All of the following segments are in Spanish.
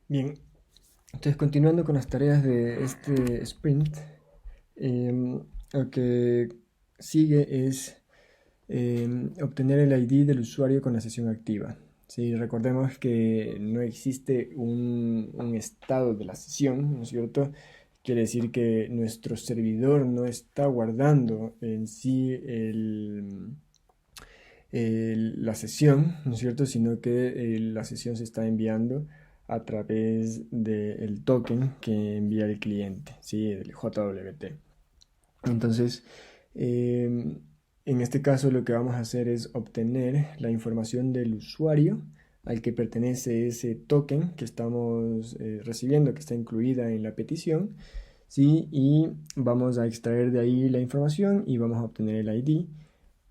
Bien, entonces continuando con las tareas de este sprint, lo que sigue es obtener el ID del usuario con la sesión activa. ¿Sí? Recordemos que no existe un estado de la sesión, ¿no es cierto? Quiere decir que nuestro servidor no está guardando en sí la sesión, ¿no es cierto? Sino que la sesión se está enviando a través del token que envía el cliente, ¿sí? El JWT. Entonces, en este caso lo que vamos a hacer es obtener la información del usuario al que pertenece ese token que estamos recibiendo, que está incluida en la petición, ¿sí? Y vamos a extraer de ahí la información y vamos a obtener el ID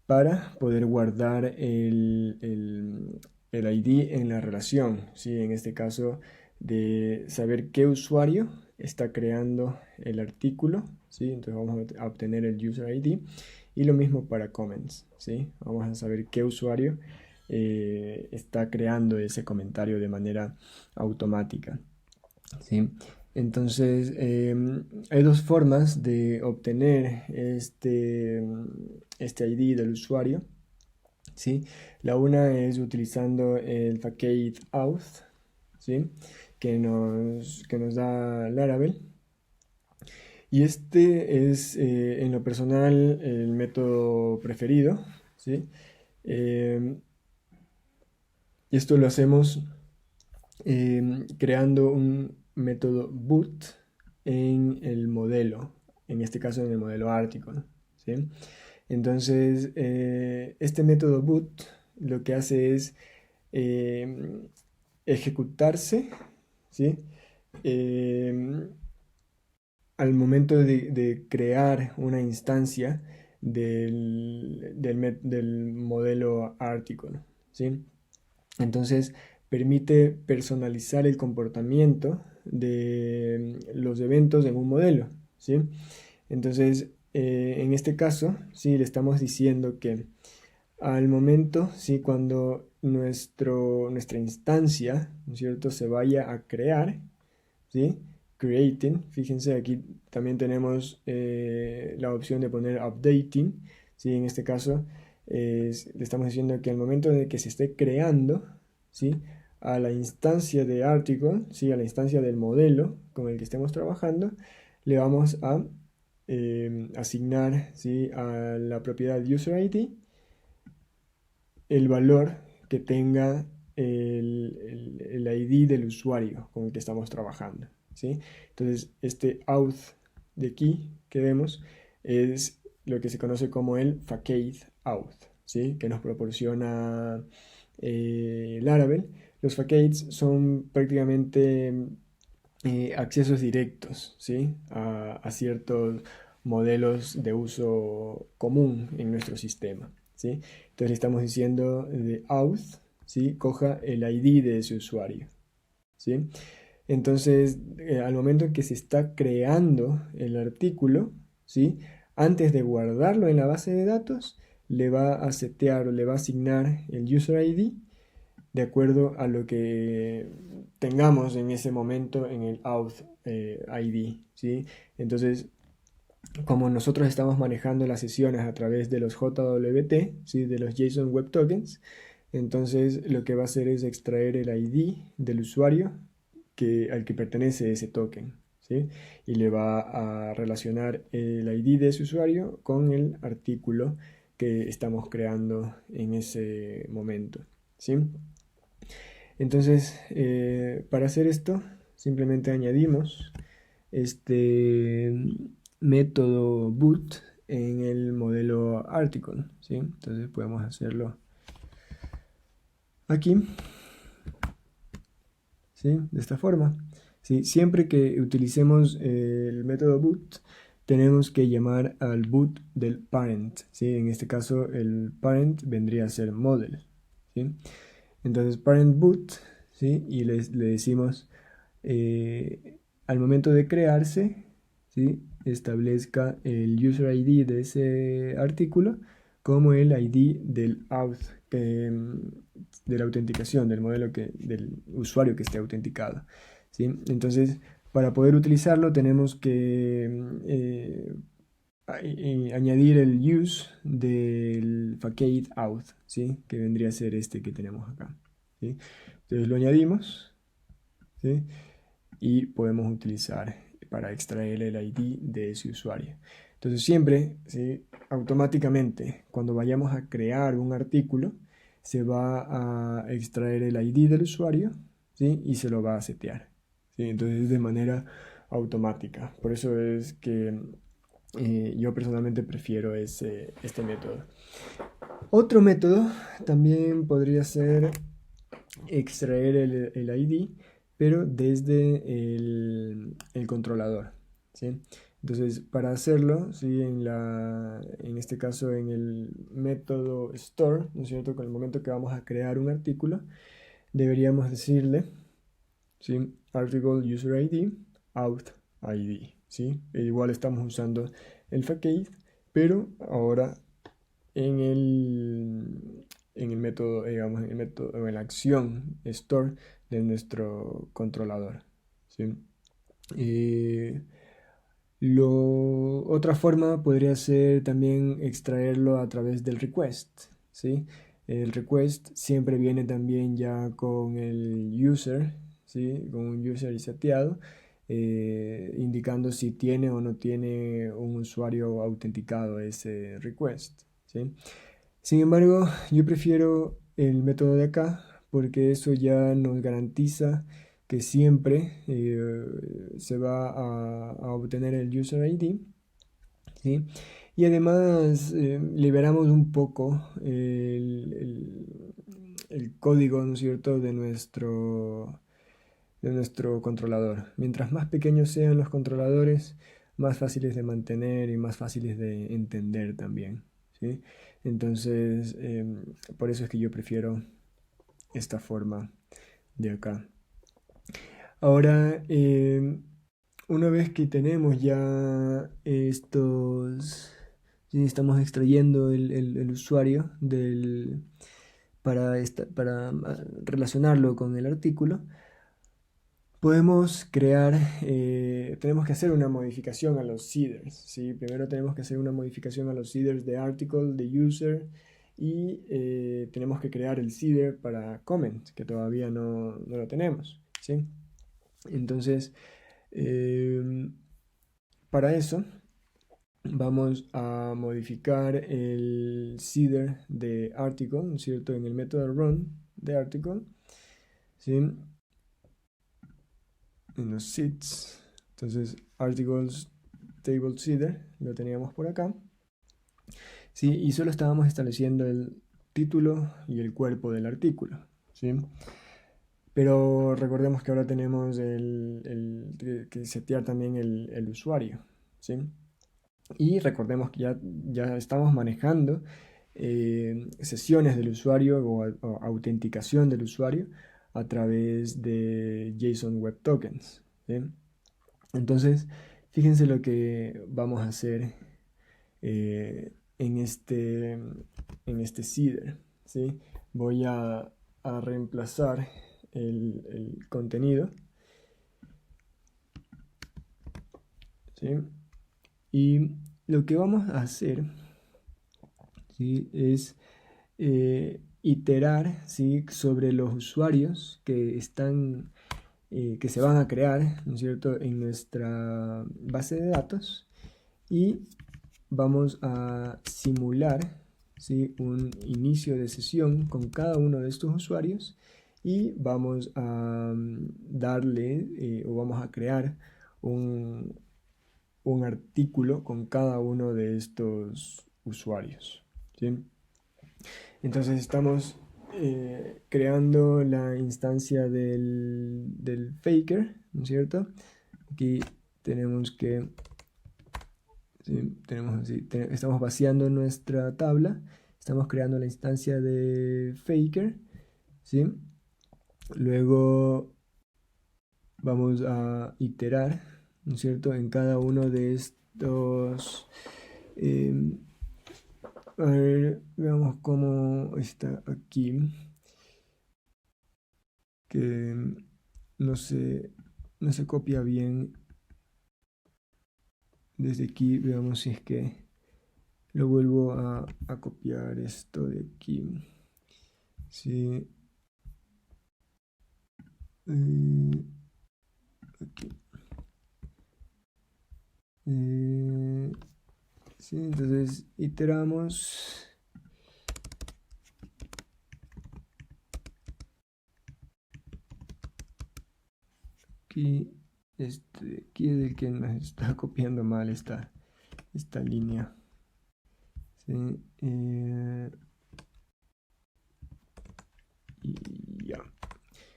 para poder guardar el ID en la relación, ¿sí? En este caso de saber qué usuario está creando el artículo, ¿sí? Entonces vamos a obtener el user ID y lo mismo para comments, ¿sí? Vamos a saber qué usuario está creando ese comentario de manera automática, ¿sí? Entonces, hay dos formas de obtener este ID del usuario, ¿sí? La una es utilizando el facade auth, ¿sí? Que nos da Laravel. Y este es, en lo personal, el método preferido, ¿sí? Eh, y esto lo hacemos creando un método boot en el modelo, en este caso en el modelo Article, ¿sí? Entonces, este método boot lo que hace es eh, ejecutarse, ¿sí? Eh, al momento de crear una instancia del modelo Article, ¿sí? Entonces permite personalizar el comportamiento de los eventos en un modelo, ¿sí? Entonces, en este caso, sí, le estamos diciendo que al momento, sí, cuando nuestra instancia, ¿no es cierto?, se vaya a crear, ¿sí? Creating, fíjense, aquí también tenemos la opción de poner updating, ¿sí? En este caso, le estamos diciendo que al momento de que se esté creando, ¿sí? A la instancia de article, ¿sí? A la instancia del modelo con el que estemos trabajando, le vamos a asignar, ¿sí? A la propiedad user ID el valor que tenga el ID del usuario con el que estamos trabajando, ¿sí? Entonces, este auth de aquí que vemos es lo que se conoce como el facade auth, ¿sí? Que nos proporciona Laravel. Los facades son prácticamente accesos directos, ¿sí? A ciertos modelos de uso común en nuestro sistema, ¿sí? Entonces le estamos diciendo de auth, ¿sí? Coja el ID de ese usuario, ¿sí? Entonces, al momento en que se está creando el artículo, ¿sí? Antes de guardarlo en la base de datos, le va a setear o le va a asignar el user ID de acuerdo a lo que tengamos en ese momento en el auth ID, ¿sí? Entonces, como nosotros estamos manejando las sesiones a través de los JWT, ¿sí? De los JSON Web Tokens, entonces lo que va a hacer es extraer el ID del usuario al que pertenece ese token, ¿sí? Y le va a relacionar el ID de ese usuario con el artículo que estamos creando en ese momento, ¿sí? Entonces, para hacer esto, simplemente añadimos este método boot en el modelo article, ¿sí? Entonces podemos hacerlo aquí, ¿sí? De esta forma, ¿sí? Siempre que utilicemos el método boot, tenemos que llamar al boot del parent, ¿sí? En este caso, el parent vendría a ser model, ¿sí? Entonces, parent boot, ¿sí? Y le decimos, al momento de crearse, ¿sí? Establezca el user ID de ese artículo como el ID del auth, de la autenticación, del modelo del usuario que esté autenticado, ¿sí? Entonces, para poder utilizarlo tenemos que añadir el use del facade out, ¿sí? Que vendría a ser este que tenemos acá, ¿sí? Entonces lo añadimos, ¿sí? Y podemos utilizar para extraer el ID de ese usuario. Entonces siempre, ¿sí? Automáticamente, cuando vayamos a crear un artículo, se va a extraer el ID del usuario, ¿sí? Y se lo va a setear, ¿sí? Entonces de manera automática. Por eso es que yo personalmente prefiero este método. Otro método también podría ser extraer el ID, pero desde el controlador, ¿sí? Entonces, para hacerlo, ¿sí? En este caso, en el método store, ¿no es cierto? Con el momento que vamos a crear un artículo, deberíamos decirle, ¿sí? Article user ID, out ID, ¿sí? E igual estamos usando el facade, pero ahora en el método, digamos, en el método, en la acción store de nuestro controlador, ¿sí? Eh, otra forma podría ser también extraerlo a través del request, ¿sí? El request siempre viene también ya con el user, ¿sí? Con un user seteado, indicando si tiene o no tiene un usuario autenticado ese request, ¿sí? Sin embargo, yo prefiero el método de acá porque eso ya nos garantiza que siempre se va a obtener el user ID, ¿sí? Y además liberamos un poco el código, ¿no es cierto?, de nuestro controlador. Mientras más pequeños sean los controladores, más fáciles de mantener y más fáciles de entender también, ¿sí? Entonces, por eso es que yo prefiero esta forma de acá. Ahora, una vez que tenemos ya estos, sí, estamos extrayendo el usuario para relacionarlo con el artículo, podemos crear, tenemos que hacer una modificación a los seeders, ¿sí? Primero tenemos que hacer una modificación a los seeders de article, de user, y tenemos que crear el seeder para comment, que todavía no lo tenemos, ¿sí? Entonces, eh, para eso vamos a modificar el seeder de article, ¿no es cierto? En el método run de article, ¿sí? En los seeds. Entonces, articles table seeder lo teníamos por acá. ¿Sí? Y solo estábamos estableciendo el título y el cuerpo del artículo, ¿sí? Pero recordemos que ahora tenemos que setear también el usuario, ¿sí? Y recordemos que ya estamos manejando sesiones del usuario o autenticación del usuario a través de JSON Web Tokens, ¿sí? Entonces, fíjense lo que vamos a hacer en este seeder, ¿sí? Voy a reemplazar el contenido, ¿sí? Y lo que vamos a hacer, ¿sí? Es iterar, ¿sí? Sobre los usuarios que se van a crear, ¿no es cierto?, en nuestra base de datos, y vamos a simular, ¿sí? Un inicio de sesión con cada uno de estos usuarios y vamos a darle o vamos a crear un artículo con cada uno de estos usuarios, ¿sí? Entonces estamos creando la instancia del faker, ¿no es cierto? Aquí tenemos que, ¿sí? Tenemos así, estamos vaciando nuestra tabla, estamos creando la instancia de faker, ¿sí? Luego vamos a iterar, ¿no es cierto?, en cada uno de estos. em, a ver, veamos cómo está aquí. Que no sé. no se copia bien desde aquí. Veamos si es que lo vuelvo a copiar esto de aquí. Sí. Aquí. Sí, entonces iteramos. Aquí, aquí es el que nos está copiando mal esta línea. ¿Sí? Y ya.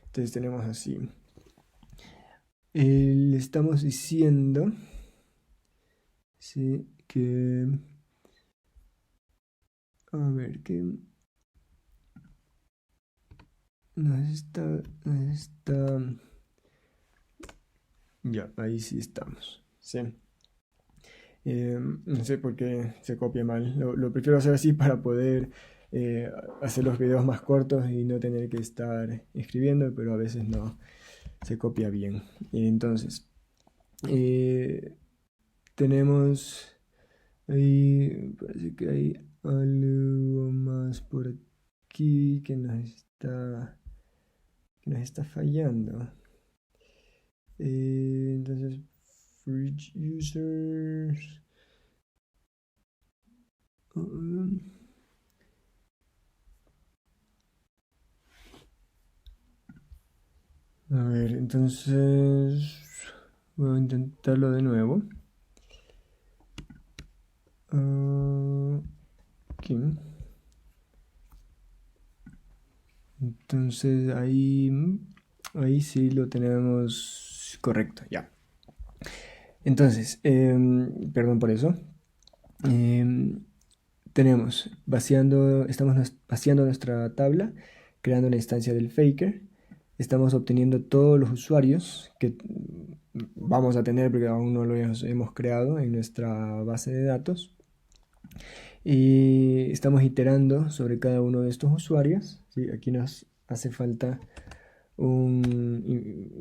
Entonces tenemos así. Le estamos diciendo, ¿sí? Que... A ver, que... nos está... Ya, ahí sí estamos. ¿Sí? No sé por qué se copia mal. Lo prefiero hacer así para poder hacer los videos más cortos y no tener que estar escribiendo, pero a veces no se copia bien. Entonces, eh, tenemos ahí, parece que hay algo más por aquí que nos está fallando. Entonces, fridge users. A ver, entonces voy a intentarlo de nuevo. Aquí. Entonces ahí sí lo tenemos correcto, ya. Entonces, perdón por eso. Em, estamos vaciando nuestra tabla, creando la instancia del faker. Estamos obteniendo todos los usuarios que vamos a tener porque aún no los hemos creado en nuestra base de datos. Y estamos iterando sobre cada uno de estos usuarios. ¿Sí? Aquí nos hace falta un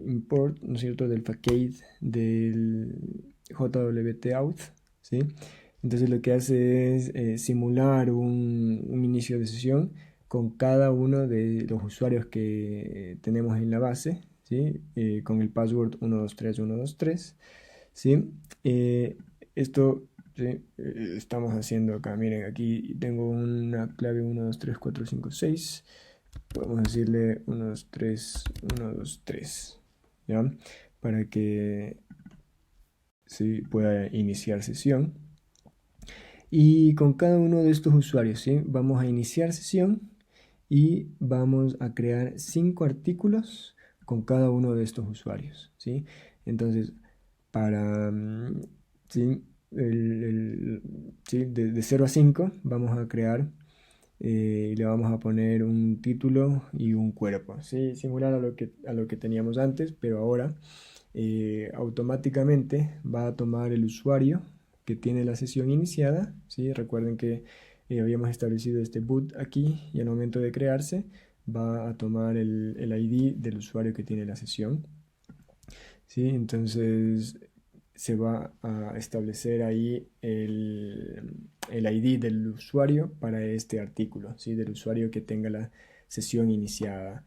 import, ¿no es cierto?, del facade del JWT-auth, ¿sí? Entonces lo que hace es simular un inicio de sesión con cada uno de los usuarios que tenemos en la base, ¿sí? Con el password 123123, ¿sí? Esto, ¿sí? Estamos haciendo acá, miren, aquí tengo una clave 123456. Podemos decirle 1, 2, 3, 1, 2, 3, ¿ya? Para que sí, pueda iniciar sesión. Y con cada uno de estos usuarios, ¿sí? Vamos a iniciar sesión y vamos a crear 5 artículos con cada uno de estos usuarios, ¿sí? Entonces, para, ¿sí? ¿Sí? De 0 a 5 vamos a crear y le vamos a poner un título y un cuerpo, ¿sí? Similar a lo que teníamos antes, pero ahora automáticamente va a tomar el usuario que tiene la sesión iniciada, ¿sí? Recuerden que habíamos establecido este boot aquí y al momento de crearse va a tomar el ID del usuario que tiene la sesión, ¿sí? Entonces se va a establecer ahí el ID del usuario para este artículo, ¿sí? Del usuario que tenga la sesión iniciada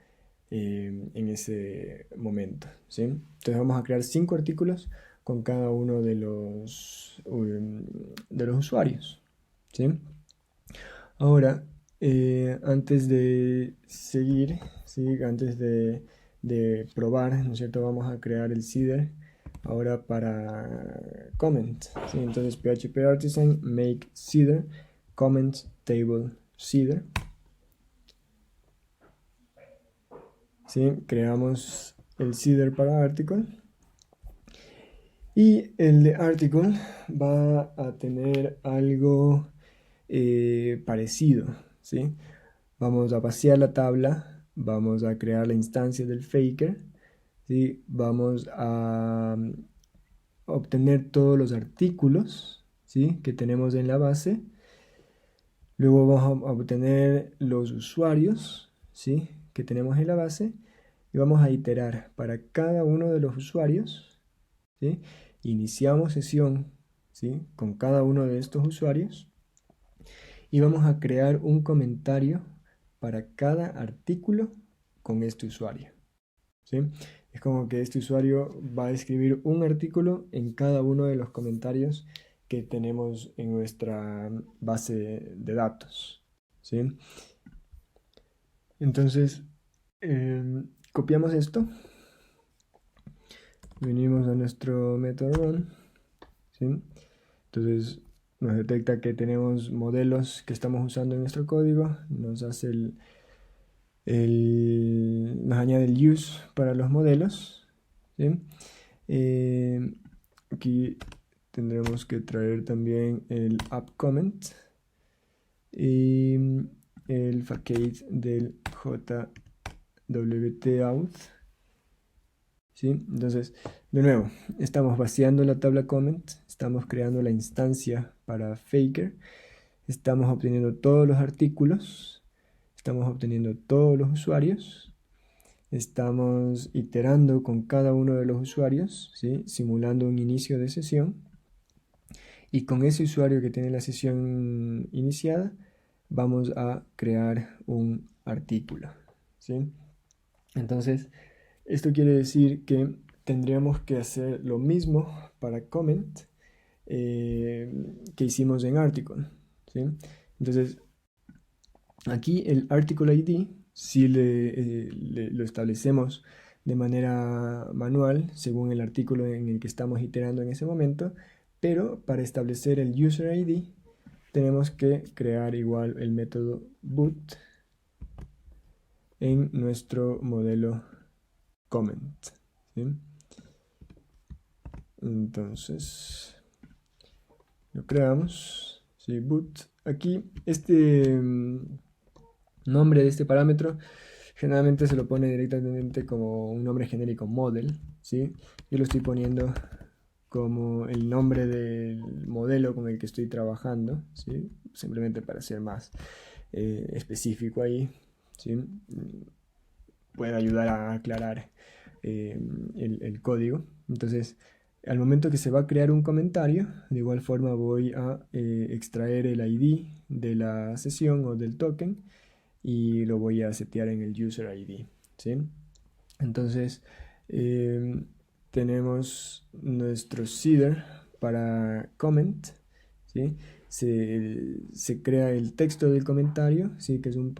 en ese momento, ¿sí? Entonces vamos a crear 5 artículos con cada uno de los usuarios, ¿sí? Ahora, antes de seguir, ¿sí? Antes de probar, ¿no es cierto? Vamos a crear el seeder ahora para comment, ¿sí? Entonces php artisan make seeder comment table seeder, ¿sí? Creamos el seeder para article y el de article va a tener algo parecido, ¿sí? Vamos a vaciar la tabla, vamos a crear la instancia del faker, ¿sí? Vamos a obtener todos los artículos, ¿sí? Que tenemos en la base. Luego vamos a obtener los usuarios, ¿sí? Que tenemos en la base. y vamos a iterar para cada uno de los usuarios, ¿sí? Iniciamos sesión, ¿sí? Con cada uno de estos usuarios y vamos a crear un comentario para cada artículo con este usuario, ¿sí? Es como que este usuario va a escribir un artículo en cada uno de los comentarios que tenemos en nuestra base de datos, ¿sí? Entonces, copiamos esto, venimos a nuestro método run, ¿sí? Entonces nos detecta que tenemos modelos que estamos usando en nuestro código, nos hace nos añade el use para los modelos, ¿sí? Aquí tendremos que traer también el app comment y el facade del jwt-auth, ¿sí? Entonces, de nuevo, estamos vaciando la tabla comment, estamos creando la instancia para Faker, estamos obteniendo todos los artículos, estamos obteniendo todos los usuarios, estamos iterando con cada uno de los usuarios, ¿sí? Simulando un inicio de sesión. Y con ese usuario que tiene la sesión iniciada, vamos a crear un artículo, ¿sí? Entonces, esto quiere decir que tendríamos que hacer lo mismo para comment que hicimos en article, ¿sí? Entonces, aquí el article ID si lo establecemos de manera manual según el artículo en el que estamos iterando en ese momento, pero para establecer el user ID tenemos que crear igual el método boot en nuestro modelo comment, ¿sí? Entonces lo creamos, ¿sí? Boot. Aquí este nombre de este parámetro generalmente se lo pone directamente como un nombre genérico model, ¿sí? Yo lo estoy poniendo como el nombre del modelo con el que estoy trabajando, ¿sí? Simplemente para ser más específico ahí, ¿sí? Puede ayudar a aclarar el código. Entonces, al momento que se va a crear un comentario, de igual forma voy a extraer el ID de la sesión o del token y lo voy a setear en el user ID, ¿sí? Entonces, tenemos nuestro seeder para comment, ¿sí? Se crea el texto del comentario, ¿sí? Que es un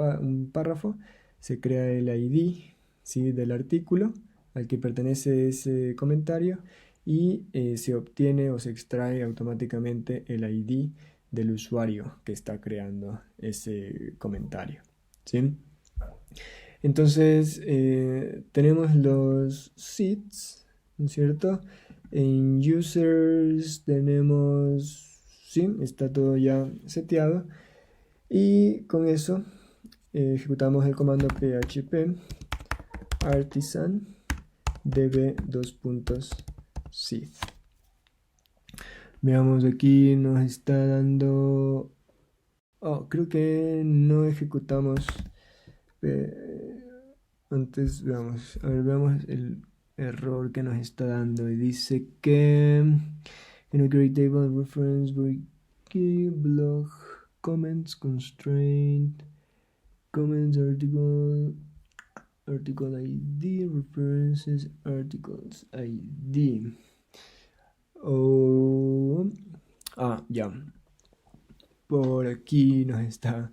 párrafo, se crea el ID, ¿sí? Del artículo al que pertenece ese comentario y se obtiene o se extrae automáticamente el ID del usuario que está creando ese comentario, ¿sí? Entonces, tenemos los seeds, ¿no es cierto? En users tenemos, sí, está todo ya seteado. Y con eso ejecutamos el comando php artisan db:2.seed. Veamos, aquí nos está dando... Oh, creo que no ejecutamos... antes veamos, a ver, veamos el error que nos está dando y dice que no create table reference key blog comments constraint comments article ID references articles ID. Oh, ya, por aquí nos está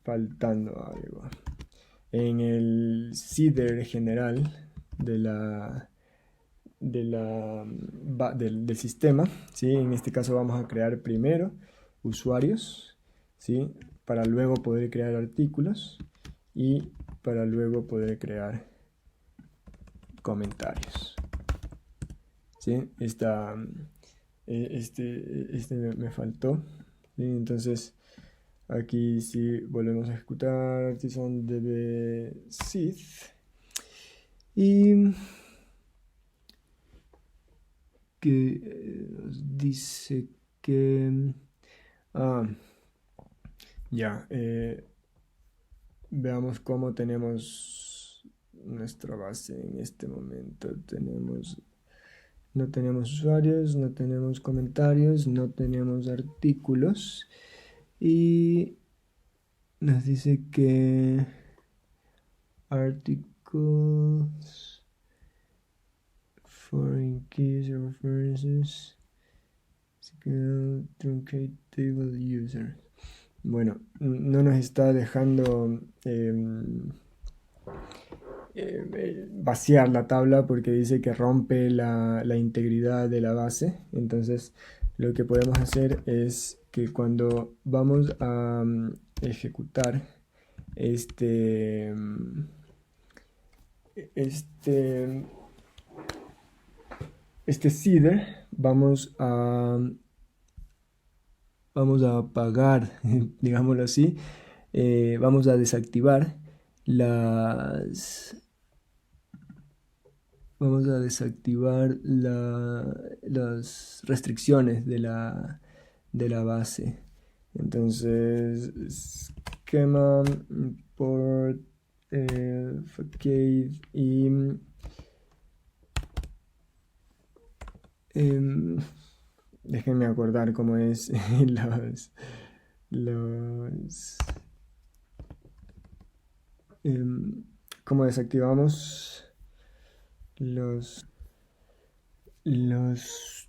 faltando algo. En el seeder general del sistema, ¿sí? En este caso vamos a crear primero usuarios, ¿sí? Para luego poder crear artículos y para luego poder crear comentarios, ¿sí? Este me faltó, ¿sí? Entonces aquí sí volvemos a ejecutar artisan db::seed y que nos dice que ya veamos cómo tenemos nuestra base en este momento. No tenemos usuarios, no tenemos comentarios, no tenemos artículos y nos dice que articles, foreign keys or references, truncate table user. Bueno, no nos está dejando vaciar la tabla porque dice que rompe la integridad de la base. Entonces lo que podemos hacer es que cuando vamos a ejecutar este seeder, vamos a apagar, digámoslo así, vamos a desactivar las restricciones de la base. Entonces, schema import facade y déjenme acordar cómo es cómo desactivamos las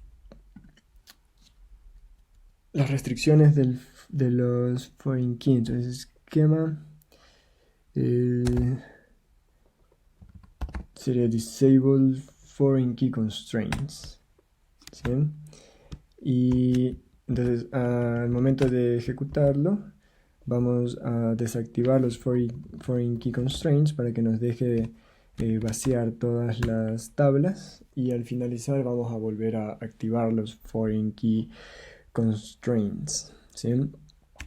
restricciones de los foreign key. Entonces, esquema sería disable foreign key constraints, ¿sí? Y entonces al momento de ejecutarlo vamos a desactivar los foreign key constraints para que nos deje vaciar todas las tablas, y al finalizar vamos a volver a activar los foreign key constraints, ¿sí?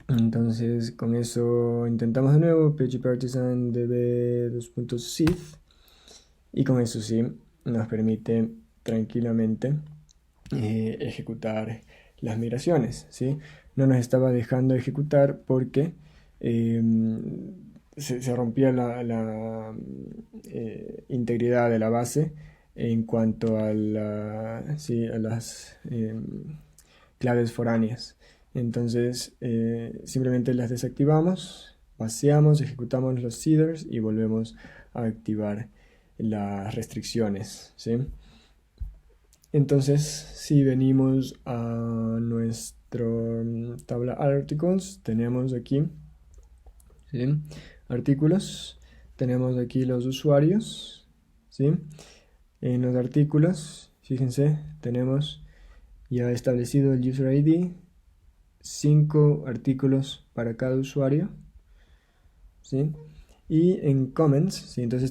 Entonces con eso intentamos de nuevo phpartisan db2.sith y con eso sí nos permite tranquilamente ejecutar las migraciones, ¿sí? No nos estaba dejando ejecutar porque se rompía la integridad de la base en cuanto a las claves foráneas. Entonces simplemente las desactivamos, vaciamos, ejecutamos los seeders y volvemos a activar las restricciones, ¿sí? Entonces, si venimos a nuestra tabla articles, tenemos aquí, ¿sí?, artículos, tenemos aquí los usuarios, ¿sí? En los artículos, fíjense, tenemos ya establecido el user ID, 5 artículos para cada usuario, ¿sí? Y en comments, ¿sí? Entonces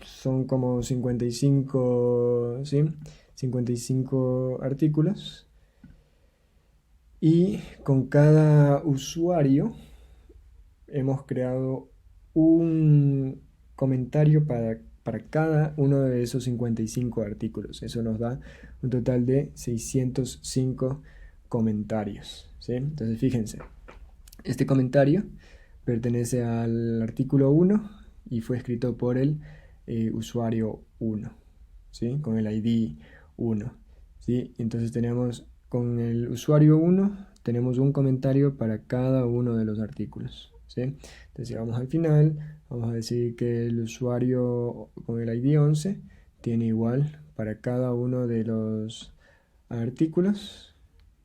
son como 55, ¿sí?, 55 artículos, y con cada usuario hemos creado un comentario para cada uno de esos 55 artículos. Eso nos da un total de 605 comentarios, ¿sí? Entonces fíjense, este comentario pertenece al artículo 1 y fue escrito por el usuario 1, ¿sí?, con el ID 1, ¿sí? Entonces con el usuario 1 tenemos un comentario para cada uno de los artículos, ¿sí? Entonces si vamos al final, vamos a decir que el usuario con el ID 11 tiene igual para cada uno de los artículos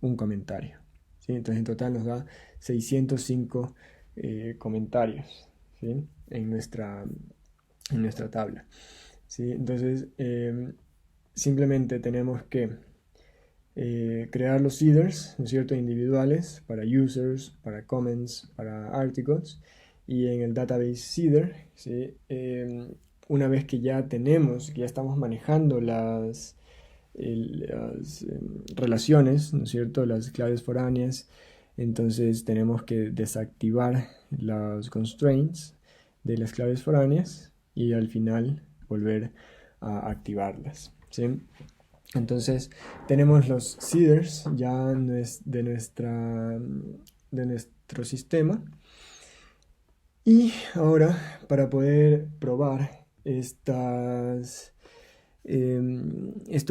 un comentario, ¿sí? Entonces en total nos da 605 comentarios, ¿sí?, en nuestra tabla, ¿sí? Entonces simplemente tenemos que crear los seeders, ¿no es cierto?, individuales para users, para comments, para articles, y en el database seeder, ¿sí?, una vez que ya estamos manejando las relaciones, ¿no es cierto?, las claves foráneas, entonces tenemos que desactivar los constraints de las claves foráneas y al final volver a activarlas, ¿sí? Entonces tenemos los seeders ya de nuestro sistema, Y ahora, para poder probar esto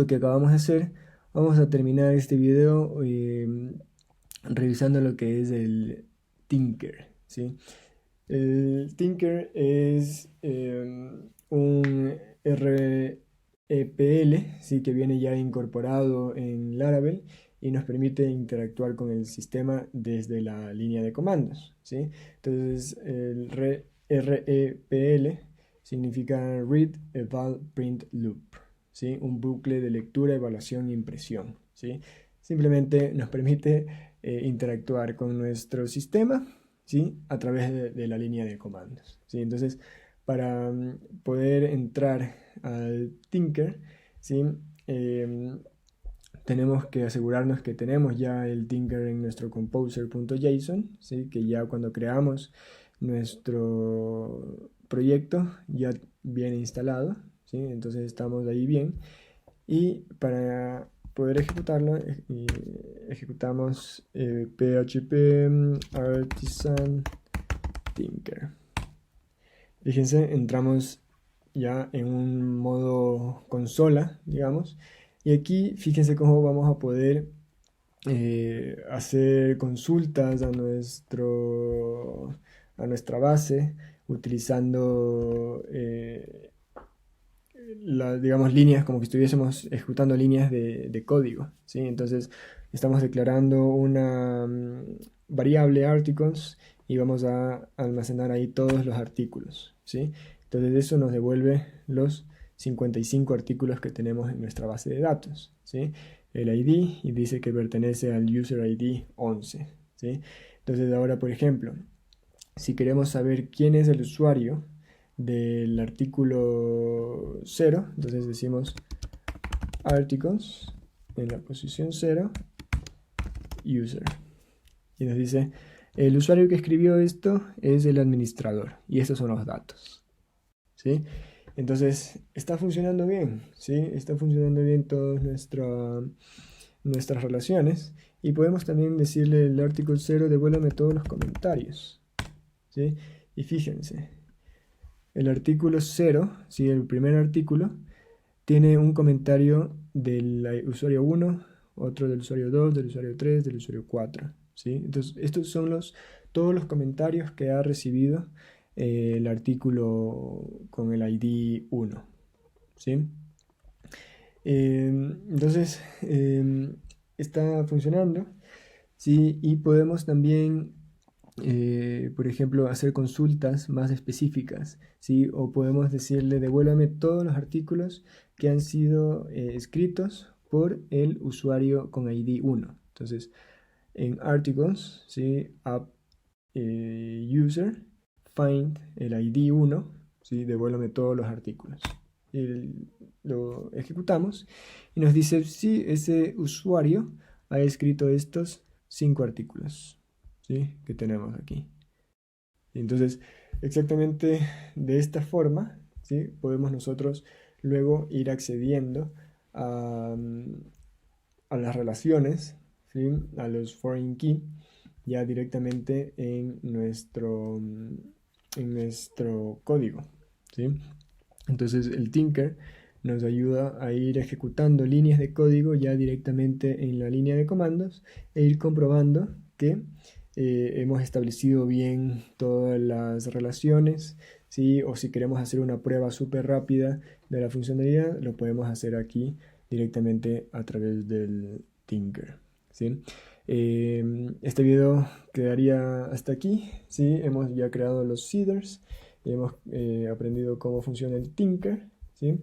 que acabamos de hacer, vamos a terminar este video revisando lo que es el Tinker, ¿sí? El Tinker es un REPL, ¿sí? Que viene ya incorporado en Laravel y nos permite interactuar con el sistema desde la línea de comandos, ¿sí? Entonces, el REPL significa Read, Eval, Print, Loop, ¿sí? Un bucle de lectura, evaluación e impresión, ¿sí? Simplemente nos permite interactuar con nuestro sistema, ¿sí? A través de la línea de comandos, ¿sí? Entonces, para poder entrar al Tinker, ¿sí? Em, Tenemos que asegurarnos que tenemos ya el Tinker en nuestro composer.json, ¿sí? Que ya cuando creamos nuestro proyecto ya viene instalado, ¿sí? Entonces estamos ahí bien. Y para poder ejecutarlo, ejecutamos php artisan tinker. Fíjense, entramos ya en un modo consola, digamos. Y aquí fíjense cómo vamos a poder hacer consultas a nuestra base utilizando digamos, líneas, como que estuviésemos ejecutando líneas de código, ¿sí? Entonces, estamos declarando una variable articles y vamos a almacenar ahí todos los artículos, ¿sí? Entonces, eso nos devuelve los 55 artículos que tenemos en nuestra base de datos, ¿sí? El ID y dice que pertenece al user ID 11, ¿sí? Entonces, ahora, por ejemplo, si queremos saber quién es el usuario del artículo 0, entonces decimos articles en la posición 0, user. Y nos dice, el usuario que escribió esto es el administrador y estos son los datos, ¿sí? Entonces, está funcionando bien, ¿sí? Está funcionando bien todas nuestras relaciones. Y podemos también decirle el artículo 0, devuélveme todos los comentarios, ¿sí? Y fíjense, el artículo 0, ¿sí? El primer artículo, tiene un comentario del usuario 1, otro del usuario 2, del usuario 3, del usuario 4, ¿sí? Entonces, estos son todos los comentarios que ha recibido el artículo con el ID 1, ¿sí? Entonces, está funcionando, ¿sí? Y podemos también por ejemplo, hacer consultas más específicas, ¿sí? O podemos decirle, devuélvame todos los artículos que han sido escritos por el usuario con ID 1. Entonces, en articles, ¿sí? App user, find el ID 1, ¿sí? Devuélvame todos los artículos. Lo ejecutamos y nos dice si ese usuario ha escrito estos 5 artículos, ¿sí? Que tenemos aquí. Entonces, exactamente de esta forma, ¿sí? Podemos nosotros luego ir accediendo a, a las relaciones, ¿sí? A los foreign key, ya directamente en nuestro código, ¿sí? Entonces el Tinker nos ayuda a ir ejecutando líneas de código ya directamente en la línea de comandos e ir comprobando que hemos establecido bien todas las relaciones, ¿sí? O si queremos hacer una prueba súper rápida de la funcionalidad, lo podemos hacer aquí directamente a través del Tinker, ¿sí? Este video quedaría hasta aquí, ¿sí? Hemos ya creado los seeders, hemos aprendido cómo funciona el Tinker, ¿sí?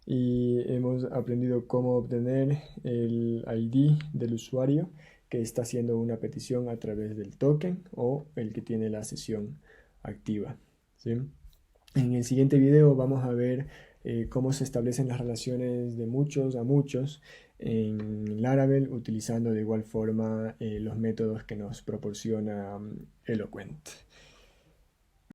Y hemos aprendido cómo obtener el ID del usuario que está haciendo una petición a través del token o el que tiene la sesión activa, ¿sí? En el siguiente video vamos a ver cómo se establecen las relaciones de muchos a muchos en Laravel utilizando de igual forma los métodos que nos proporciona Eloquent.